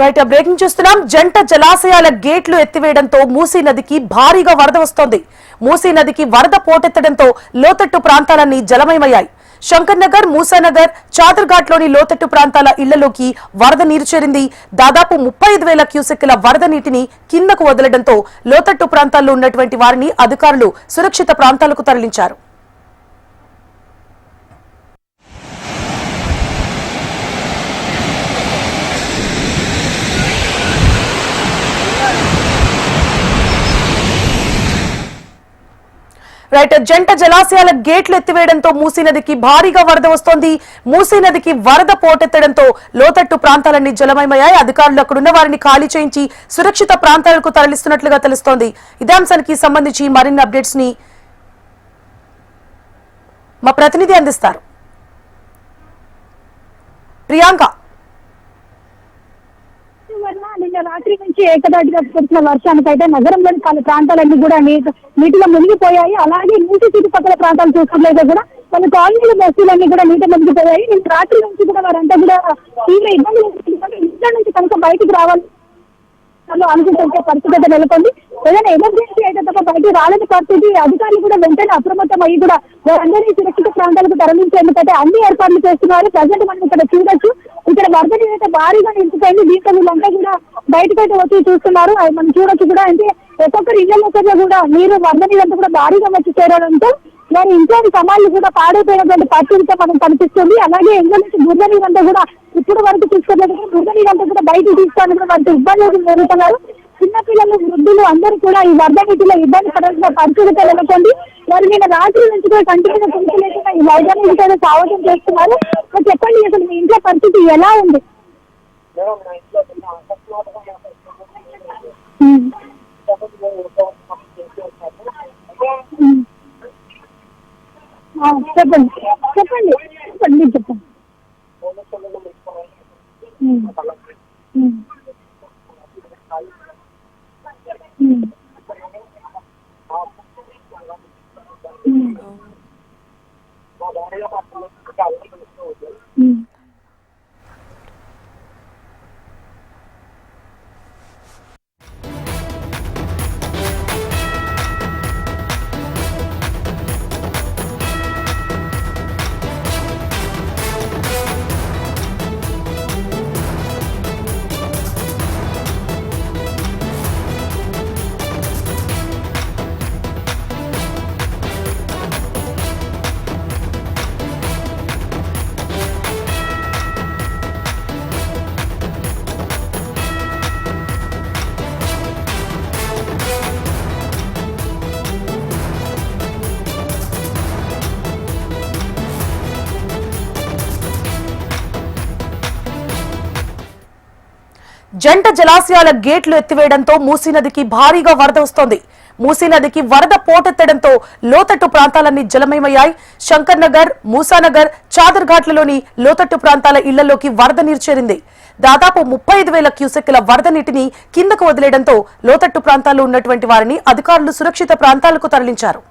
Right breaking చూస్తున్నాం. జంట జలాశయాల గేట్లు ఎత్తివేయడంతో మూసీ నదికి భారీగా వరద వస్తోంది. మూసీ నదికి వరద పోటెత్తడంతో లోతట్టు ప్రాంతాలన్నీ జలమయమయ్యాయి. శంకర్ నగర్, మూసానగర్, చాదర్ఘాట్ లోని లోతట్టు ప్రాంతాల ఇళ్లలోకి వరద నీరు చేరింది. దాదాపు 35,000 క్యూసెక్కుల వరద నీటిని కిందకు వదలడంతో లోతట్టు ప్రాంతాల్లో ఉన్నటువంటి వారిని అధికారులు సురక్షిత ప్రాంతాలకు తరలించారు. రైట్ జంట జలాశయాల గేట్లు ఎత్తివేయడంతో మూసీ నదికి భారీగా వరద వస్తోంది. మూసీ నదికి వరద పోటెత్తడంతో లోతట్టు ప్రాంతాలన్నీ జలమయమయ్యాయి. అధికారులు అక్కడున్న వారిని ఖాళీ చేయించి సురక్షిత ప్రాంతాలకు తరలిస్తున్నట్లుగా తెలుస్తోంది. ఇదే అంశానికి సంబంధించి మరిన్ని అప్డేట్స్ ని మా ప్రతినిధి అందిస్తారు. ప్రియాంక, నిన్న రాత్రి నుంచి ఏకదాటిగా కురిసిన వర్షానికైతే నగరంలోని పలు ప్రాంతాలన్నీ కూడా నీటిలో మునిగిపోయాయి. అలాగే నీటి చుట్టుపక్కల ప్రాంతాలు చూసుకున్నట్లయితే కూడా కొన్ని కాలనీల బస్తీలన్నీ కూడా నీటి మునిగిపోయాయి. నిన్న రాత్రి నుంచి కూడా వారంతా కూడా తీవ్ర ఇబ్బందులు ఇంట్లో నుంచి కనుక బయటకు రావాలి అనుకుంటే పరిస్థితి అయితే నెలకొంది. ఏదైనా ఎమర్జెన్సీ అయితే తప్ప బయటకు రాలేని పరిస్థితి. అధికారులు కూడా వెంటనే అప్రమత్తం అయ్యి కూడా వారందరినీ సురక్షిత ప్రాంతాలకు తరలించేందుకైతే అన్ని ఏర్పాట్లు చేస్తున్నారు. ప్రజెంట్ మనం ఇక్కడ చూడొచ్చు, ఇక్కడ వరద నీరు అయితే భారీగా నిలిచిపోయింది. దీంతో వీళ్ళంతా కూడా బయటకైతే వచ్చి చూస్తున్నారు. మనం చూడొచ్చు కూడా అంటే ఒక్కొక్కరి ఇళ్లలో కూడా నీరు వరద నీరు అంతా కూడా భారీగా వచ్చి చేరడంతో వారి ఇంట్లోని సమాన్లు కూడా పాడైపోయినటువంటి పరిస్థితితో మనం కనిపిస్తుంది. అలాగే ఇంట్లో నుంచి బురద నీరు అంతా కూడా ఇప్పుడు వరకు చూసుకోలేదు. బురద నీరు అంతా కూడా బయటకు తీసుకోవడానికి కూడా వారికి ఇబ్బందులు జరుగుతున్నారు. చిన్నపిల్లలు, వృద్ధులు అందరూ కూడా ఈ వరద నీటిలో ఇబ్బంది పడాల్సిన పరిస్థితితో నెలకొంది. వారు నిన్న రాత్రి నుంచి కూడా కంటిన్యూగా పురుగు లేకుండా ఈ వరద నీటితో సావటం చేస్తున్నారు. చెప్పండి, అసలు మీ ఇంట్లో పరిస్థితి ఎలా ఉంది? చెప్పండి చెప్పండి చెప్పండి మీరు చెప్పండి. జంట జలాశయాల గేట్లు ఎత్తివేయడంతో మూసీ నదికి భారీగా వరద వస్తోంది. మూసీ నదికి వరద పోటెత్తడంతో లోతట్టు ప్రాంతాలన్నీ జలమయమయ్యాయి. శంకర్ నగర్, మూసానగర్, చాదర్ఘాట్లలోని లోతట్టు ప్రాంతాల ఇళ్లలోకి వరద నీరు చేరింది. దాదాపు 35,000 క్యూసెక్కుల వరద నీటిని కిందకు వదిలేయడంతో లోతట్టు ప్రాంతాల్లో ఉన్నటువంటి వారిని అధికారులు సురక్షిత ప్రాంతాలకు తరలించారు.